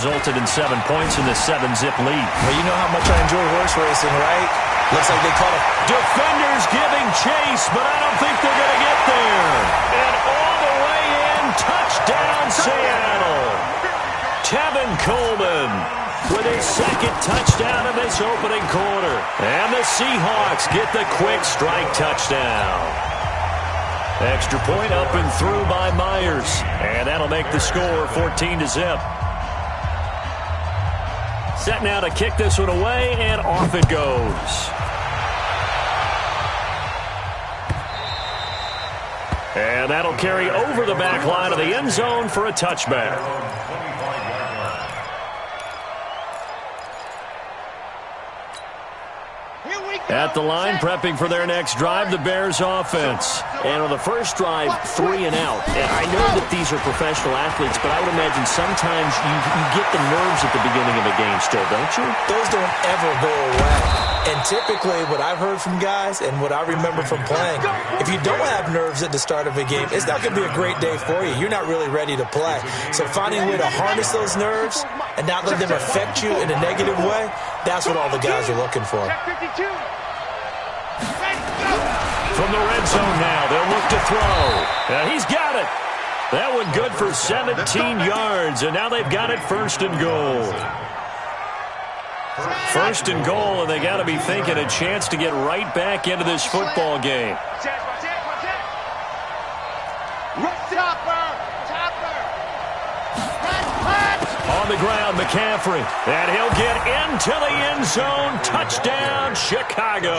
resulted in 7 points in the 7-zip lead. Well, you know how much I enjoy horse racing, right? Looks like they caught a... Defenders giving chase, but I don't think they're going to get there. And all the way in, touchdown Seattle. Tevin Coleman with his second touchdown of this opening quarter. And the Seahawks get the quick strike touchdown. Extra point up and through by Myers. And that'll make the score 14-zip. Set now to kick this one away, and off it goes. And that'll carry over the back line of the end zone for a touchback. At the line, prepping for their next drive, the Bears offense. And on the first drive, 3 and out. And I know that these are professional athletes, but I would imagine sometimes you get the nerves at the beginning of a game still, don't you? Those don't ever go away. And typically, what I've heard from guys and what I remember from playing, if you don't have nerves at the start of a game, it's not going to be a great day for you. You're not really ready to play. So finding a way to harness those nerves and not let them affect you in a negative way, that's what all the guys are looking for. From the red zone now, they'll look to throw. Now he's got it. That one good for 17 yards, and now they've got it first and goal. First and goal, and they got to be thinking a chance to get right back into this football game. On the ground, McCaffrey. And he'll get into the end zone. Touchdown, Chicago.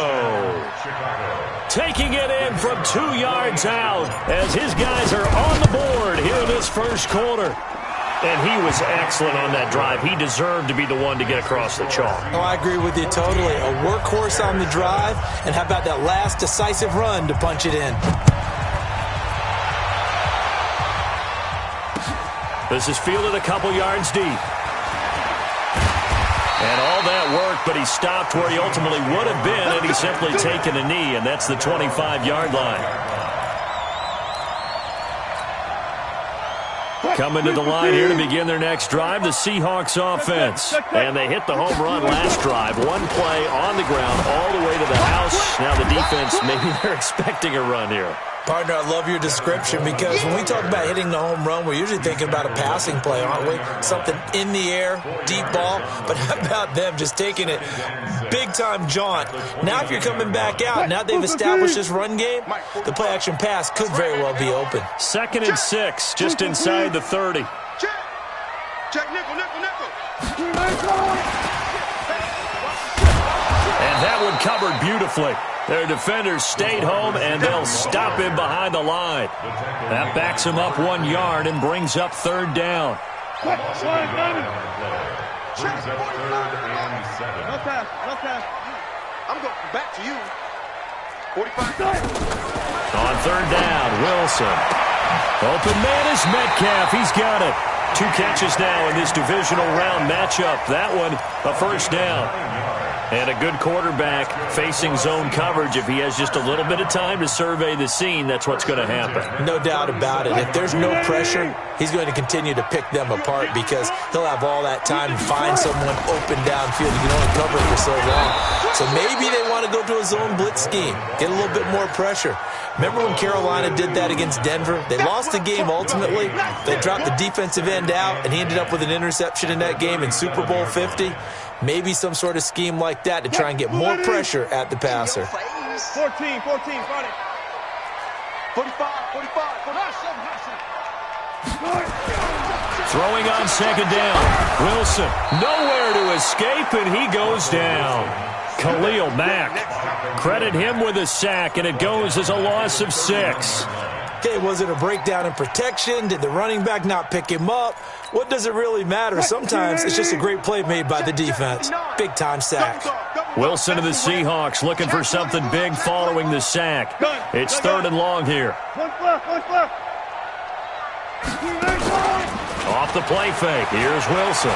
Taking it in from 2 yards out as his guys are on the board here in this first quarter. And he was excellent on that drive. He deserved to be the one to get across the chalk. Oh, I agree with you totally. A workhorse on the drive, and how about that last decisive run to punch it in? This is fielded a couple yards deep. And all that work, but he stopped where he ultimately would have been, and he's simply taken a knee, and that's the 25-yard line. Coming to the line here to begin their next drive, the Seahawks offense. And they hit the home run last drive. One play on the ground all the way to the house. Now the defense, maybe they're expecting a run here. Partner, I love your description because when we talk about hitting the home run, we're usually thinking about a passing play, aren't we? Something in the air, deep ball. But how about them just taking it big-time jaunt? Now if you're coming back out, now they've established this run game, the play-action pass could very well be open. 2nd and 6, just inside the 30. Check, nickel. And that one covered beautifully. Their defenders stayed home, and they'll stop him behind the line. That backs him up 1 yard and brings up 3rd down. No pass. I'm going back to you. 45. On 3rd down, Wilson. Open man is Metcalf. He's got it. 2 catches now in this divisional round matchup. That one, a first down. And a good quarterback facing zone coverage. If he has just a little bit of time to survey the scene, that's what's going to happen. No doubt about it. If there's no pressure, he's going to continue to pick them apart because he'll have all that time to find someone open downfield. You can only cover it for so long. So maybe they want to go to a zone blitz scheme, get a little bit more pressure. Remember when Carolina did that against Denver? They lost the game ultimately. They dropped the defensive end out, and he ended up with an interception in that game in Super Bowl 50. Maybe some sort of scheme like that to try and get more pressure at the passer. 14, 45. Throwing on 2nd down. Wilson, nowhere to escape, and he goes down. Khalil Mack. Credit him with a sack, and it goes as a loss of 6. Okay, was it a breakdown in protection? Did the running back not pick him up? What does it really matter? Sometimes it's just a great play made by the defense. Big-time sack. Wilson of the Seahawks looking for something big following the sack. It's 3rd and long here. Off the play fake. Here's Wilson.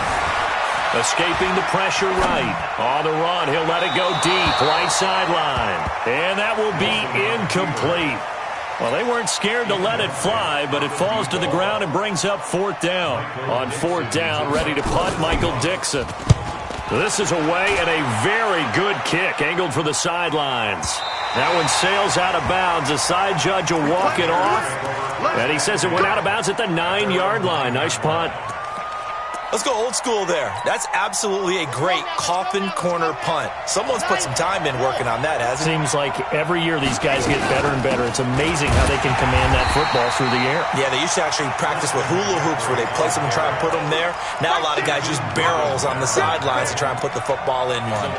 Escaping the pressure right. On the run, he'll let it go deep. Right sideline. And that will be incomplete. Well, they weren't scared to let it fly, but it falls to the ground and brings up 4th down. On 4th down, ready to punt, Michael Dixon. This is away and a very good kick, angled for the sidelines. That one sails out of bounds. The side judge will walk it off, and he says it went out of bounds at the 9-yard line. Nice punt. Let's go old school there. That's absolutely a great coffin corner punt. Someone's put some time in working on that, hasn't it? Seems like every year these guys get better and better. It's amazing how they can command that football through the air. Yeah, they used to actually practice with hula hoops where they place them and try and put them there. Now a lot of guys use barrels on the sidelines to try and put the football in one.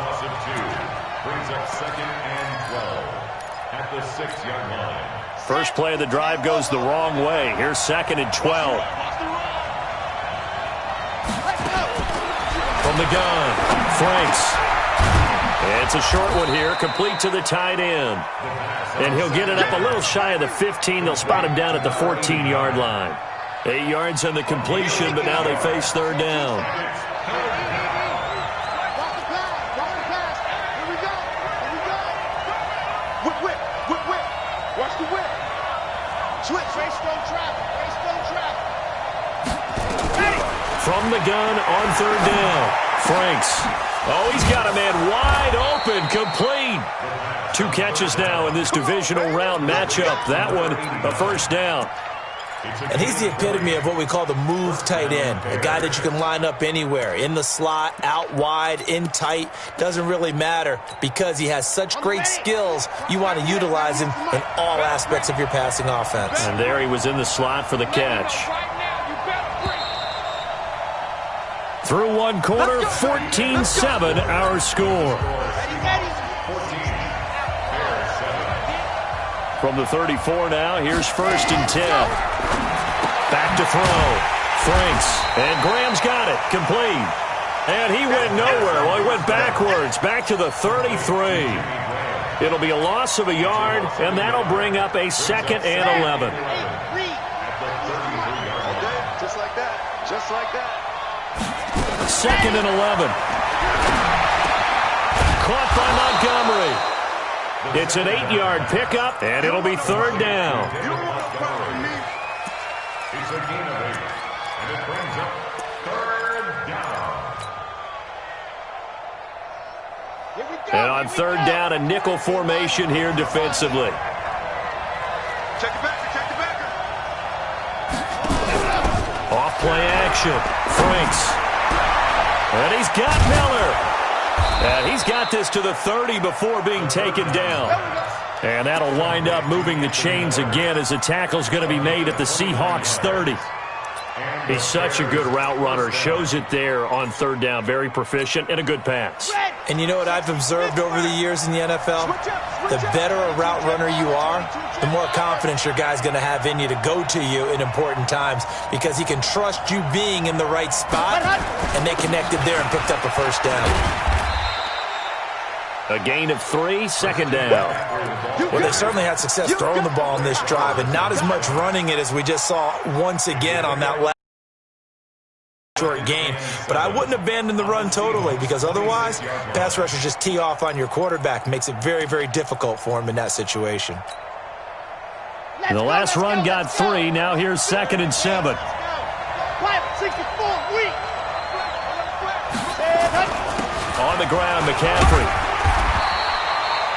Brings up 2nd and 12 at the 6-yard line. First play of the drive goes the wrong way. Here's 2nd and 12. From the gun, Franks. It's a short one here, complete to the tight end. And he'll get it up a little shy of the 15. They'll spot him down at the 14-yard line. 8 yards on the completion, but now they face 3rd down. Whip. Watch the whip. Switch. Race don't travel. From the gun on 3rd down. Franks. Oh, he's got a man wide open, complete. 2 catches now in this divisional round matchup. That one, a 1st down. And he's the epitome of what we call the move tight end. A guy that you can line up anywhere. In the slot, out wide, in tight. Doesn't really matter because he has such great skills. You want to utilize him in all aspects of your passing offense. And there he was in the slot for the catch. Through one quarter, 14-7 our score. From the 34 now, here's 1st and 10. Back to throw. Franks. And Graham's got it. Complete. And he went nowhere. Well, he went backwards. Back to the 33. It'll be a loss of a yard, and that'll bring up a 2nd and 11. Just like that. Just like that. 2nd and 11. Caught by Montgomery. It's an 8-yard pickup, and it'll be 3rd down. It's a gain of 8, and it brings up 3rd down. And on 3rd down, a nickel formation here defensively. Check the backer. Off play action. Franks. And he's got Miller. And he's got this to the 30 before being taken down. And that'll wind up moving the chains again as the tackle's going to be made at the Seahawks 30. He's such a good route runner. Shows it there on 3rd down. Very proficient and a good pass. And you know what I've observed over the years in the NFL? The better a route runner you are, the more confidence your guy's going to have in you to go to you in important times because he can trust you being in the right spot, and they connected there and picked up a 1st down. A gain of 3, 2nd down. Well, they certainly had success throwing the ball in this drive and not as much running it as we just saw once again on that last short gain. But I wouldn't abandon the run totally because otherwise, pass rushers just tee off on your quarterback. Makes it very, very difficult for him in that situation. The last run got 3. Now here's 2nd and 7. On the ground, McCaffrey.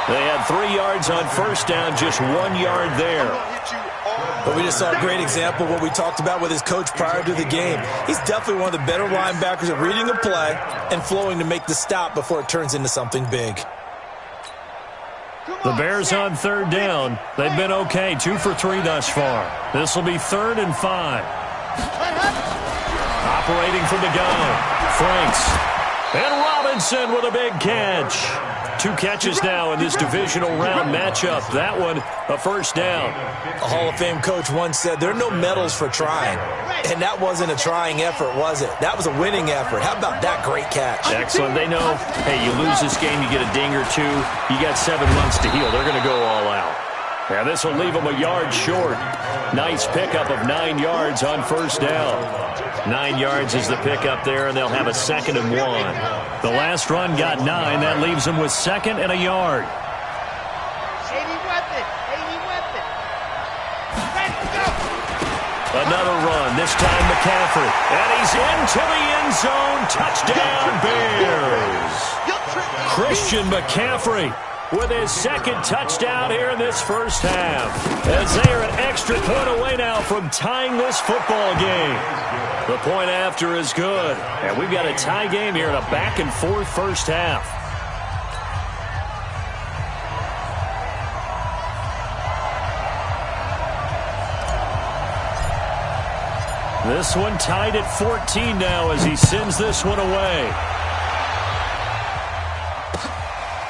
They had 3 yards on 1st down, just 1 yard there. But we just saw a great example of what we talked about with his coach prior to the game. He's definitely one of the better linebackers at reading a play and flowing to make the stop before it turns into something big. The Bears on 3rd down. They've been okay, 2 for 3 thus far. This will be 3rd and 5. Operating from the gun, Franks. And Robinson with a big catch. 2 catches now in this divisional round matchup. That one, a 1st down. A Hall of Fame coach once said, there are no medals for trying. And that wasn't a trying effort, was it? That was a winning effort. How about that great catch? Excellent. They know, hey, you lose this game, you get a ding or 2. You got 7 months to heal. They're going to go all out. And this will leave them a yard short. Nice pickup of 9 yards on 1st down. 9 yards is the pickup there, and they'll have a 2nd and 1. The last run got 9. That leaves them with 2nd and a yard. Another run, this time McCaffrey. And he's into the end zone. Touchdown, Bears. Christian McCaffrey with his second touchdown here in this first half. As they are an extra point away now from tying this football game. The point after is good. And we've got a tie game here in a back-and-forth first half. This one tied at 14 now as he sends this one away.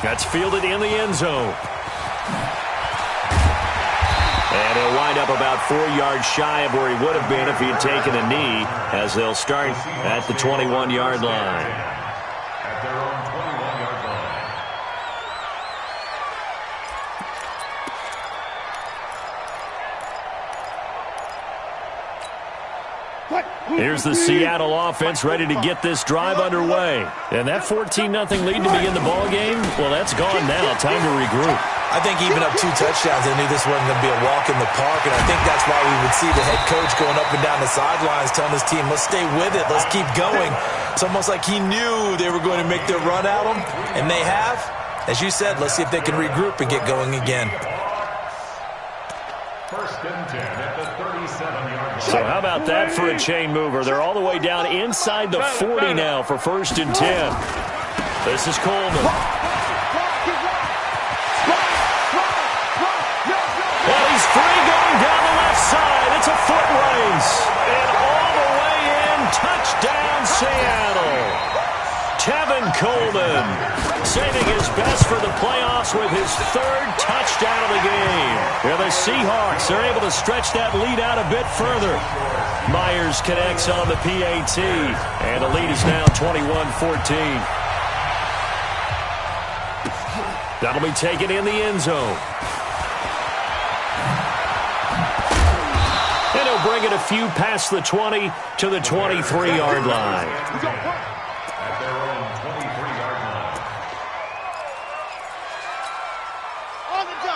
That's fielded in the end zone. And he'll wind up about 4 yards shy of where he would have been if he had taken a knee, as they'll start at the 21-yard line. At their own 21-yard line. Here's the Seattle offense ready to get this drive underway. And that 14-0 lead to begin the ball game, well, that's gone now. Time to regroup. I think even up 2 touchdowns, they knew this wasn't going to be a walk in the park, and I think that's why we would see the head coach going up and down the sidelines telling his team, let's stay with it, let's keep going. It's almost like he knew they were going to make their run at him, and they have. As you said, let's see if they can regroup and get going again. First and 10 at the 37-yard line. So how about that for a chain mover? They're all the way down inside the 40 now for first and 10. This is Coleman. Well, he's free going down the left side. It's a foot race. And all the way in, touchdown Seattle. Tevin Coleman saving his best for the playoffs with his 3rd touchdown of the game. Yeah, the Seahawks are able to stretch that lead out a bit further. Myers connects on the PAT, and the lead is now 21-14. That'll be taken in the end zone. And he'll bring it a few past the 20 to the 23-yard line. At their own 23-yard line.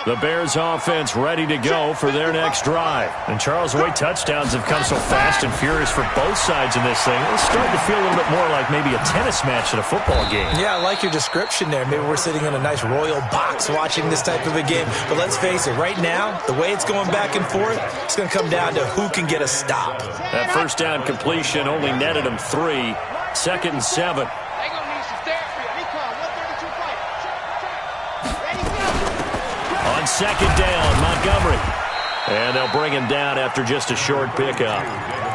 The Bears offense ready to go for their next drive. And Charles, the way touchdowns have come so fast and furious for both sides in this thing, it's starting to feel a little bit more like maybe a tennis match at a football game. Yeah, I like your description there. Maybe we're sitting in a nice royal box watching this type of a game. But let's face it, right now, the way it's going back and forth, it's going to come down to who can get a stop. That first down completion only netted him 3. 2nd and 7. On 2nd down, Montgomery. And they'll bring him down after just a short pickup.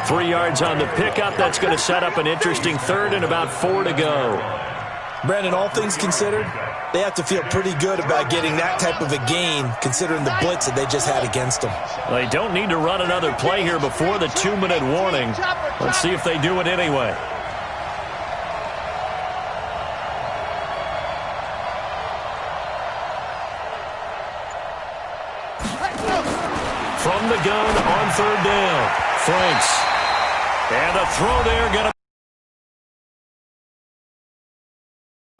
3 yards on the pickup. That's going to set up an interesting 3rd and about 4 to go. Brandon, all things considered, they have to feel pretty good about getting that type of a gain considering the blitz that they just had against them. They don't need to run another play here before the 2-minute warning. Let's see if they do it anyway. From the gun on 3rd down. Franks. And a throw there. Going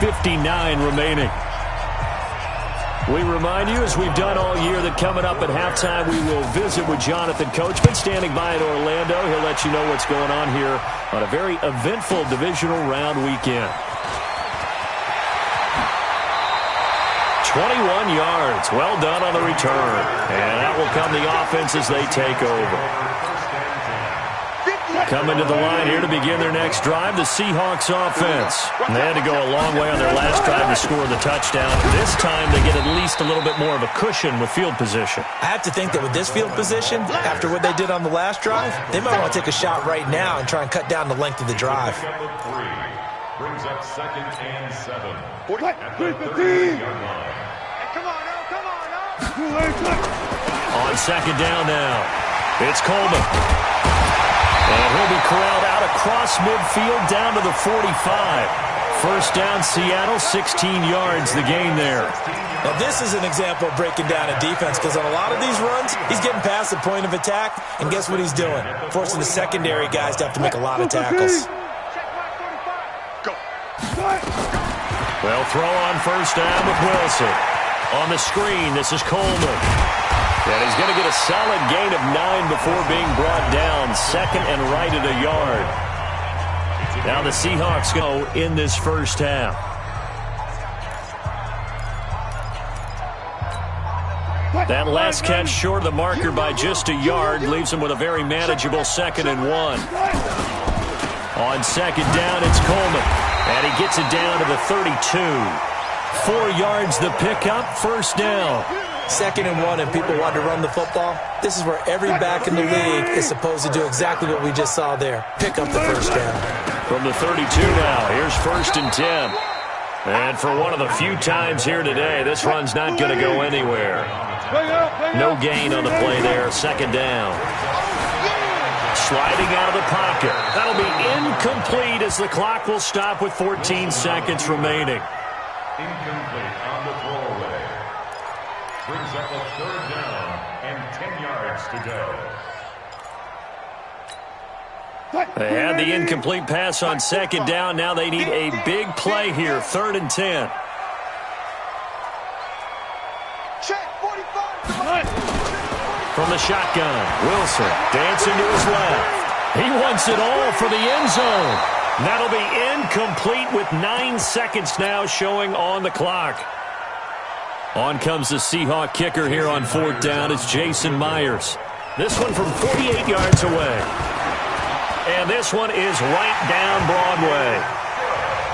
to 59 remaining. We remind you, as we've done all year, that coming up at halftime, we will visit with Jonathan Coachman standing by in Orlando. He'll let you know what's going on here on a very eventful divisional round weekend. 21 yards. Well done on the return. And that will come the offense as they take over. Coming to the line here to begin their next drive, the Seahawks offense. And they had to go a long way on their last drive to score the touchdown. This time they get at least a little bit more of a cushion with field position. I have to think that with this field position, after what they did on the last drive, they might want to take a shot right now and try and cut down the length of the drive. Brings up 2nd and 7. At the 30-yard line. On 2nd down now, it's Coleman. And he'll be corralled out across midfield down to the 45. First down, Seattle, 16 yards the gain there. Now this is an example of breaking down a defense because on a lot of these runs, he's getting past the point of attack, and guess what he's doing? Forcing the secondary guys to have to make a lot of tackles. Well, throw on first down with Wilson. On the screen, this is Coleman. And he's going to get a solid gain of 9 before being brought down. Second and right at a yard. Now the Seahawks go in this first half. That last catch short of the marker by just a yard leaves him with a very manageable 2nd and 1. On second down, it's Coleman. And he gets it down to the 32. 4 yards the pickup, first down. 2nd and 1 and people want to run the football. This is where every back in the league is supposed to do exactly what we just saw there. Pick up the first down. From the 32 now, here's 1st and 10. And for one of the few times here today, this run's not going to go anywhere. No gain on the play there, 2nd down. Sliding out of the pocket. That'll be incomplete as the clock will stop with 14 seconds remaining. Incomplete on the throwaway. Brings up a 3rd down and 10 yards to go. They had the incomplete pass on 2nd down. Now they need a big play here, 3rd and 10. From the shotgun, Wilson dancing to his left. He wants it all for the end zone. That'll be incomplete with 9 seconds now showing on the clock. On comes the Seahawk kicker here on 4th down. It's Jason Myers. This one from 48 yards away. And this one is right down Broadway.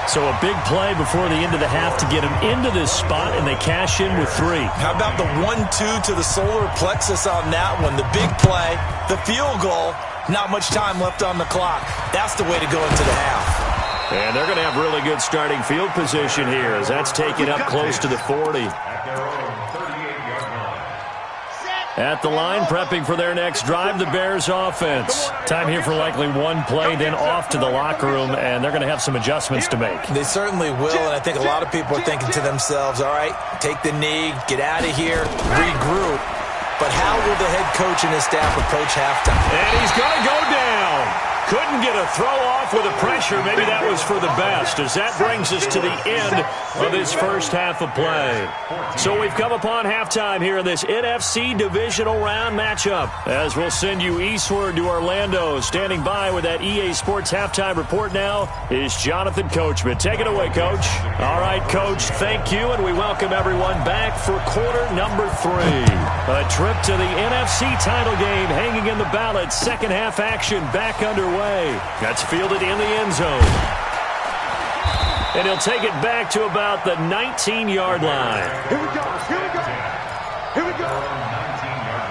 So a big play before the end of the half to get him into this spot, and they cash in with 3. How about the 1-2 to the solar plexus on that one? The big play, the field goal, not much time left on the clock. That's the way to go into the half. And they're going to have really good starting field position here as that's taken up close to the 40. At the line, prepping for their next drive, the Bears offense. Time here for likely one play, then off to the locker room, and they're going to have some adjustments to make. They certainly will, and I think a lot of people are thinking to themselves, all right, take the knee, get out of here, regroup. But how will the head coach and his staff approach halftime? And he's going to go down. Couldn't get a throw off with the pressure. Maybe that was for the best, as that brings us to the end of this first half of play. So we've come upon halftime here in this NFC divisional round matchup, as we'll send you eastward to Orlando. Standing by with that EA Sports halftime report now is Jonathan Coachman. Take it away, Coach. All right, Coach, thank you, and we welcome everyone back for quarter number 3. A trip to the NFC title game hanging in the balance. Second half action back underway. That's fielded in the end zone. And he'll take it back to about the 19-yard line. Here we go. Here we go. Here we go. 19-yard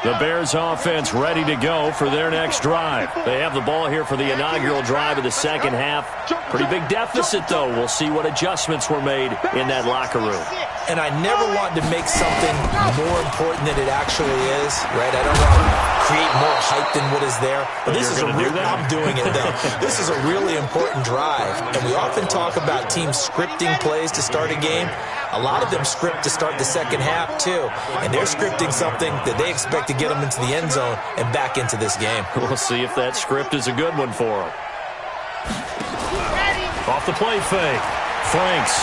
line. The Bears offense ready to go for their next drive. They have the ball here for the inaugural drive of the second half. Pretty big deficit, though. We'll see what adjustments were made in that locker room. And I never want to make something more important than it actually is, right? I don't want to create more hype than what is there. But this is a real, I'm doing it, though. This is a really important drive. And we often talk about teams scripting plays to start a game. A lot of them script to start the second half, too. And they're scripting something that they expect to get them into the end zone and back into this game. We'll see if that script is a good one for them. Off the play fake. Franks.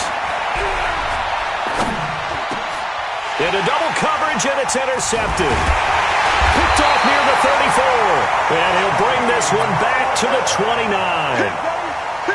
Into double coverage, and it's intercepted. Picked off near the 34. And he'll bring this one back to the 29.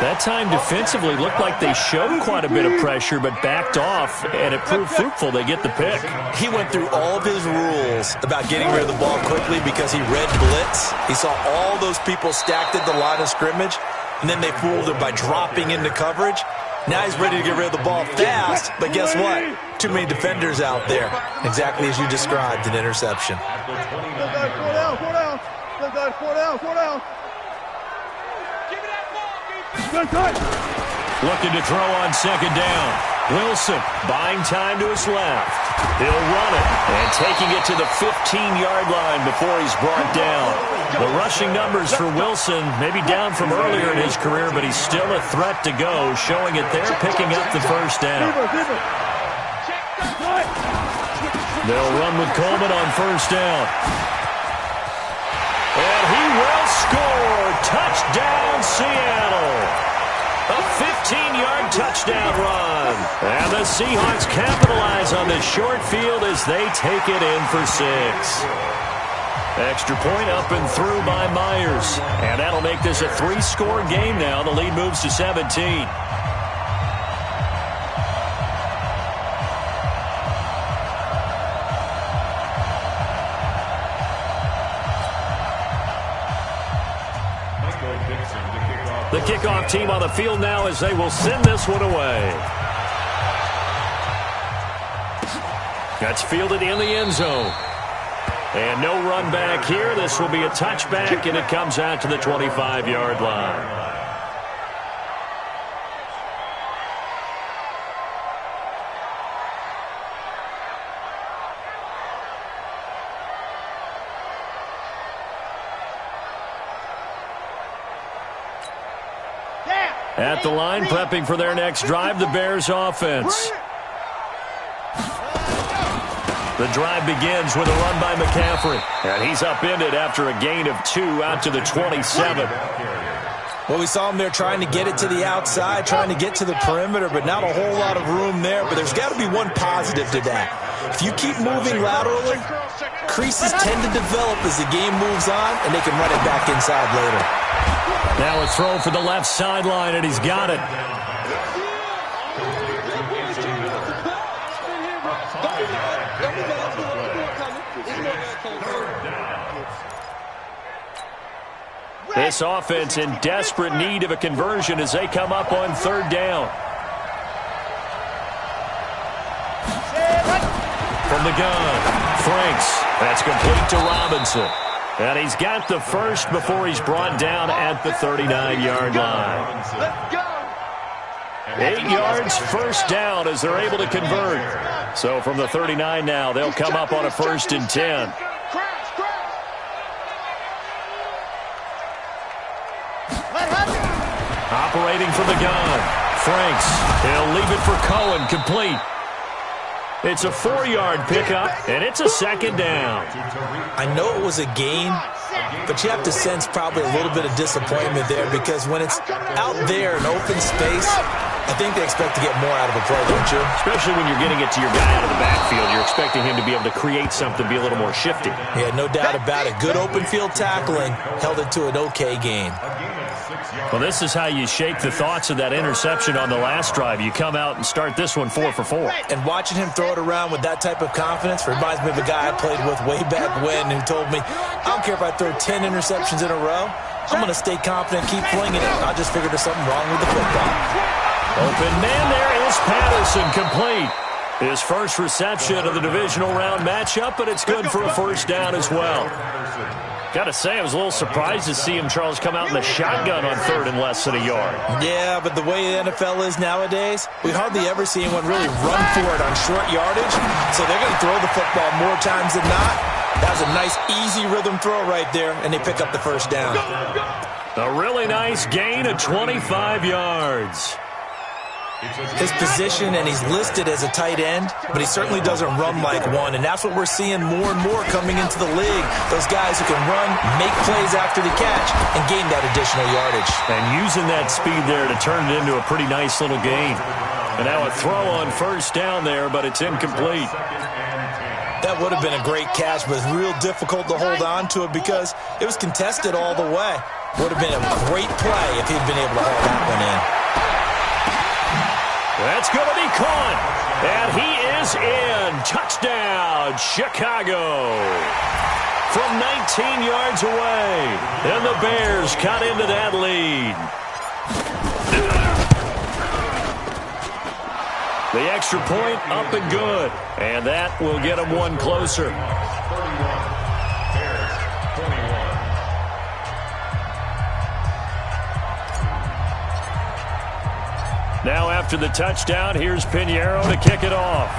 That time defensively looked like they showed quite a bit of pressure, but backed off, and it proved fruitful. They get the pick. He went through all of his rules about getting rid of the ball quickly because he read blitz. He saw all those people stacked at the line of scrimmage, and then they fooled him by dropping into coverage. Now he's ready to get rid of the ball fast, but guess what? Too many defenders out there. Exactly as you described, an interception. Looking to throw on second down. Wilson buying time to his left. He'll run it, and taking it to the 15-yard line before he's brought down. The rushing numbers for Wilson maybe down from earlier in his career, but he's still a threat to go, showing it there, picking up the first down. They'll run with Coleman on first down. And he will score. Touchdown, Seattle. A 15-yard touchdown run. And the Seahawks capitalize on this short field as they take it in for 6. Extra point up and through by Myers. And that'll make this a 3-score game now. The lead moves to 17. The kickoff team on the field now as they will send this one away. That's fielded in the end zone. And no run back here. This will be a touchback, and it comes out to the 25-yard line. At the line, prepping for their next drive, the Bears offense. The drive begins with a run by McCaffrey. And he's upended after a gain of 2 out to the 27. Well, we saw him there trying to get it to the outside, trying to get to the perimeter, but not a whole lot of room there. But there's got to be one positive to that. If you keep moving laterally, creases tend to develop as the game moves on, and they can run it back inside later. Now a throw for the left sideline, and he's got it. This offense in desperate need of a conversion as they come up on 3rd down. From the gun, Franks. That's complete to Robinson. And he's got the first before he's brought down at the 39-yard line. 8 yards, first down as they're able to convert. So from the 39 now, they'll come up on a 1st and 10. Operating from the gun, Franks. He'll leave it for Cohen, complete. It's a 4-yard pickup, and it's a 2nd down. I know it was a gain, but you have to sense probably a little bit of disappointment there because when it's out there in open space, I think they expect to get more out of a play, don't you? Especially when you're getting it to your guy out of the backfield. You're expecting him to be able to create something, be a little more shifty. Yeah, no doubt about it. Good open field tackling held it to an okay gain. Well, this is how you shake the thoughts of that interception on the last drive. You come out and start this one 4 for 4. And watching him throw it around with that type of confidence reminds me of a guy I played with way back when who told me, I don't care if I throw 10 interceptions in a row. I'm going to stay confident, keep flinging it. I just figured there's something wrong with the football. Open man there is Patterson, complete. His first reception of the divisional round matchup, but it's good for a 1st down as well. Got to say, I was a little surprised to see him, Charles, come out in the shotgun on 3rd and less than a yard. Yeah, but the way the NFL is nowadays, we hardly ever see anyone really run for it on short yardage, so they're going to throw the football more times than not. That was a nice, easy rhythm throw right there, and they pick up the 1st down. A really nice gain of 25 yards. His position, and he's listed as a tight end, but he certainly doesn't run like one, and that's what we're seeing more and more coming into the league. Those guys who can run, make plays after the catch, and gain that additional yardage. And using that speed there to turn it into a pretty nice little gain. And now a throw on 1st down there, but it's incomplete. That would have been a great catch, but it's real difficult to hold on to it because it was contested all the way. Would have been a great play if he'd been able to haul that one in. That's going to be caught. And he is in. Touchdown, Chicago. From 19 yards away. And the Bears cut into that lead. The extra point up and good. And that will get them one closer. Now after the touchdown, here's Pinheiro to kick it off.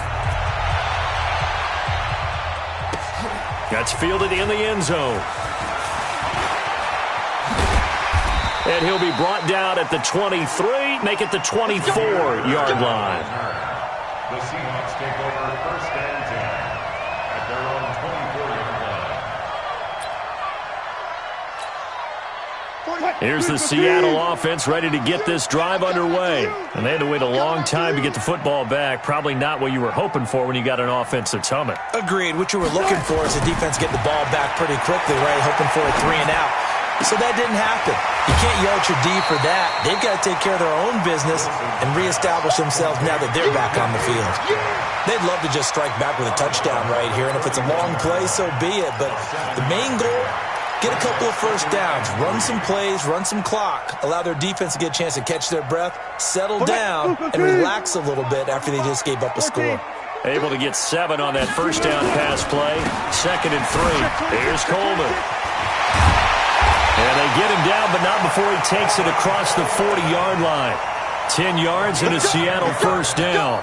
That's fielded in the end zone. And he'll be brought down at the 23, make it the 24-yard line. The Seahawks take over 1st and 10 at their own 24-yard line. Here's the Seattle offense ready to get this drive underway. And they had to wait a long time to get the football back. Probably not what you were hoping for when you got an offense that's humming. Agreed. What you were looking for is the defense getting the ball back pretty quickly, right? Hoping for a 3-and-out. So that didn't happen. You can't yell at your D for that. They've got to take care of their own business and reestablish themselves now that they're back on the field. They'd love to just strike back with a touchdown right here, and if it's a long play, so be it. But the main goal, get a couple of first downs, run some plays, run some clock, allow their defense to get a chance to catch their breath, settle down, and relax a little bit after they just gave up a score. Able to get 7 on that first down pass play. 2nd and 3. Here's Coleman. And they get him down, but not before he takes it across the 40-yard line. 10 yards and a Seattle first down.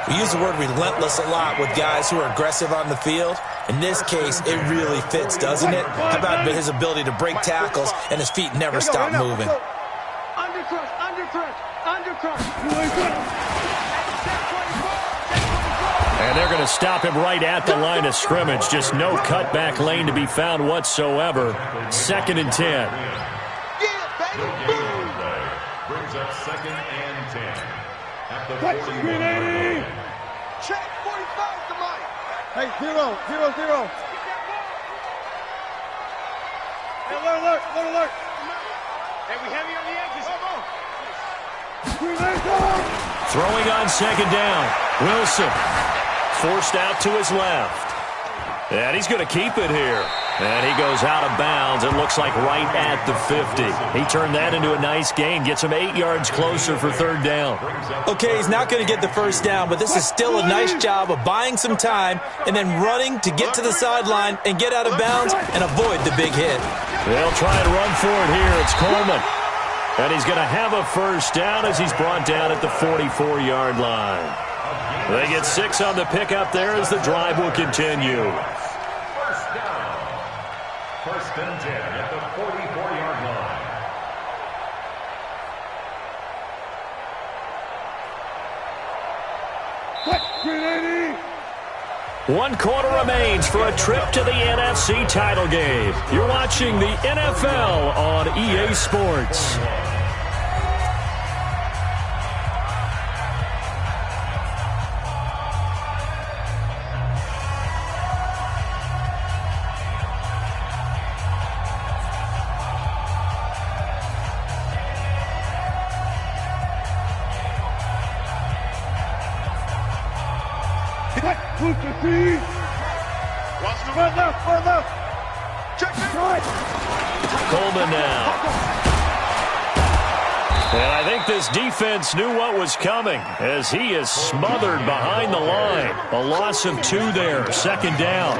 We use the word relentless a lot with guys who are aggressive on the field. In this case, it really fits, doesn't it? How about his ability to break tackles and his feet never stop moving? And they're going to stop him right at the line of scrimmage. Just no cutback lane to be found whatsoever. 2nd and 10. Brings up 2nd and 10. At the 41 line. Check 45 to Mike. Hey, 0, 0, 0. Hey, alert. Hey, we heavy on the edges. Throwing on 2nd down. Wilson forced out to his left. And he's going to keep it here. And he goes out of bounds. It looks like right at the 50. He turned that into a nice gain. Gets him 8 yards closer for 3rd down. Okay, he's not going to get the first down, but this is still a nice job of buying some time and then running to get to the sideline and get out of bounds and avoid the big hit. They'll try and run for it here. It's Coleman. And he's going to have a first down as he's brought down at the 44-yard line. They get 6 on the pickup there as the drive will continue. First down. 1st and 10 at the 44-yard line. 1 quarter remains for a trip to the NFC title game. You're watching the NFL on EA Sports. Coleman now. And I think this defense knew what was coming as he is smothered behind the line. A loss of 2 there, 2nd down.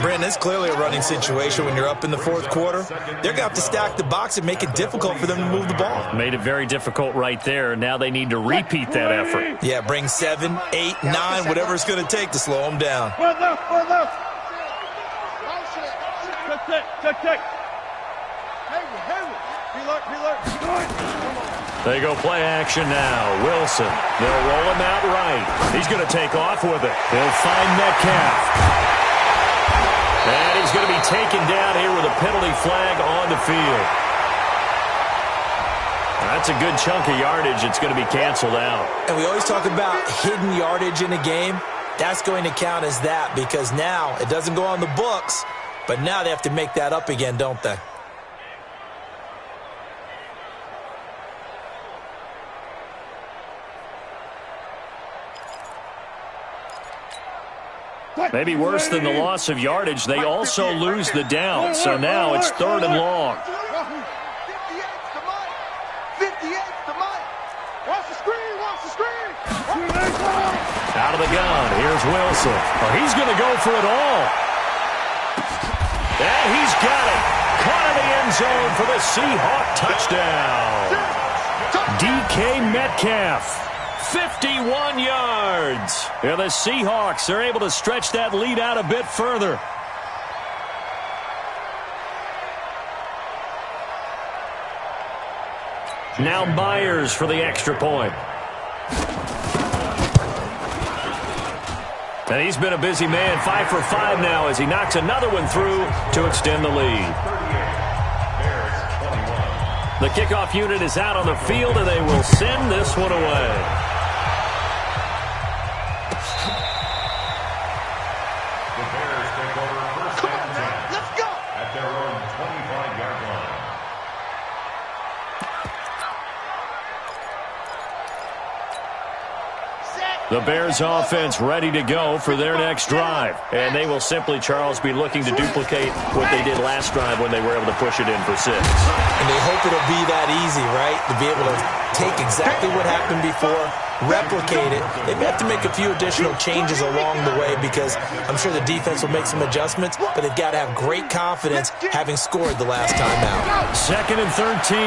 Brandon, it's clearly a running situation when you're up in the 4th quarter. They're going to have to stack the box and make it difficult for them to move the ball. Made it very difficult right there. Now they need to repeat that effort. Yeah, bring 7, 8, 9, whatever it's going to take to slow them down. Check. They go play action now. Wilson. They'll roll him out right. He's going to take off with it. He'll find Metcalf. And he's going to be taken down here with a penalty flag on the field. That's a good chunk of yardage. It's going to be canceled out. And we always talk about hidden yardage in a game. That's going to count as that because now it doesn't go on the books, but now they have to make that up again, don't they? Maybe worse than the loss of yardage, they also lose the down. So now it's 3rd and long. 58 to Mike. Watch the screen. Out of the gun, here's Wilson. Oh, he's going to go for it all. And he's got it. Caught in the end zone for the Seahawk touchdown. DK Metcalf. 51 yards. And the Seahawks are able to stretch that lead out a bit further. Now Myers for the extra point. And he's been a busy man, 5 for 5 now as he knocks another one through to extend the lead. Bears 21. The kickoff unit is out on the field, and they will send this one away. The Bears take over first and 10. Let's go. At their own 25-yard line. The Bears offense ready to go for their next drive. And they will simply, Charles, be looking to duplicate what they did last drive when they were able to push it in for 6. And they hope it'll be that easy, right? To be able to take exactly what happened before, replicate it. They may have to make a few additional changes along the way because I'm sure the defense will make some adjustments, but they've got to have great confidence having scored the last time out. 2nd and 13.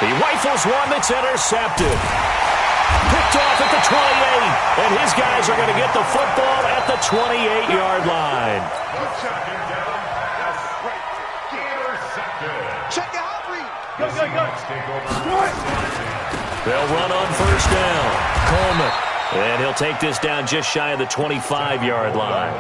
He rifles one that's intercepted. Picked off at the 28. And his guys are going to get the football at the 28-yard line. Second down. Intercepted. Check it out, read. The Seahawks take over first and 10. They'll run on first down. Coleman. And he'll take this down just shy of the 25-yard line.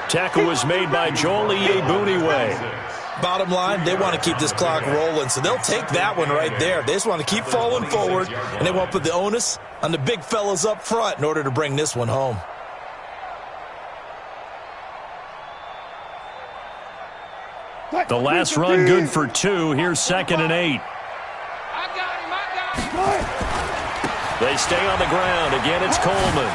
Tackle was made by Joel Iyiegbuniwe. Bottom line, they want to keep this clock rolling, so they'll take that one right there. They just want to keep falling forward, and they won't put the onus on the big fellas up front in order to bring this one home. The last run good for 2. Here's 2nd and 8. They stay on the ground. Again, it's Coleman.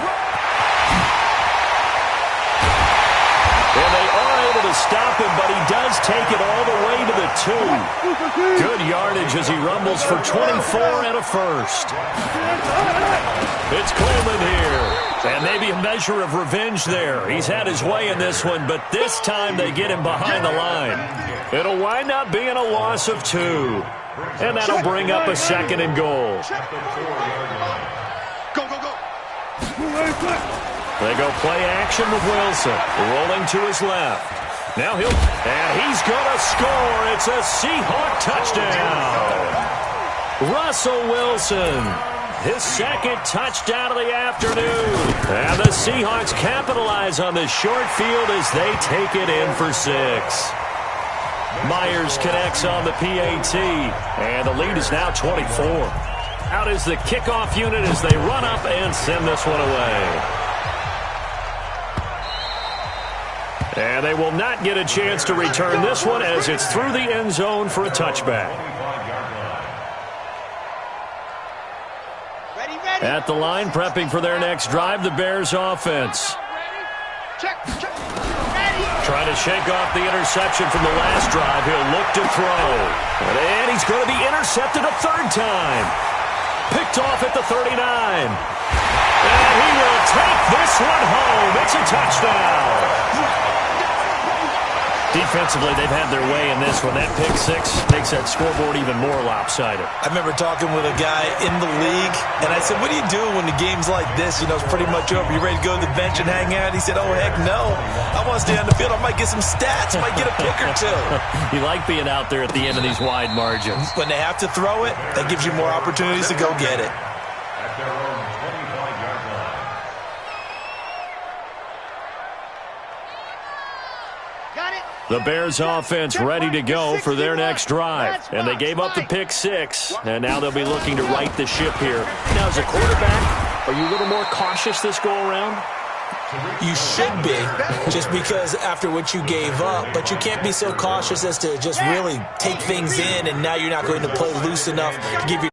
And they are able to stop him, but he does take it all the way to the 2. Good yardage as he rumbles for 24 and a first. It's Coleman here. And maybe a measure of revenge there. He's had his way in this one, but this time they get him behind the line. It'll wind up being a loss of 2. And that'll bring up a 2nd and goal. Go, go, go. They go play action with Wilson, rolling to his left. Now he's going to score. It's a Seahawk touchdown. Russell Wilson, his 2nd touchdown of the afternoon. And the Seahawks capitalize on this short field as they take it in for 6. Myers connects on the PAT, and the lead is now 24. Out is the kickoff unit as they run up and send this one away. And they will not get a chance to return this one as it's through the end zone for a touchback. At the line, prepping for their next drive, the Bears offense. Trying to shake off the interception from the last drive. He'll look to throw. And he's going to be intercepted a 3rd time. Picked off at the 39. And he will take this one home. It's a touchdown. Defensively, they've had their way in this one. That pick 6 makes that scoreboard even more lopsided. I remember talking with a guy in the league, and I said, what do you do when the game's like this? You know, it's pretty much over. You ready to go to the bench and hang out? He said, oh, heck no. I want to stay on the field. I might get some stats. I might get a pick or 2. You like being out there at the end of these wide margins. When they have to throw it, that gives you more opportunities to go get it. At their own 25-yard line. Got it. The Bears offense ready to go for their next drive. And they gave up the pick 6, and now they'll be looking to right the ship here. Now, as a quarterback, are you a little more cautious this go-around? You should be, just because after what you gave up, but you can't be so cautious as to just really take things in, and now you're not going to play loose enough to give your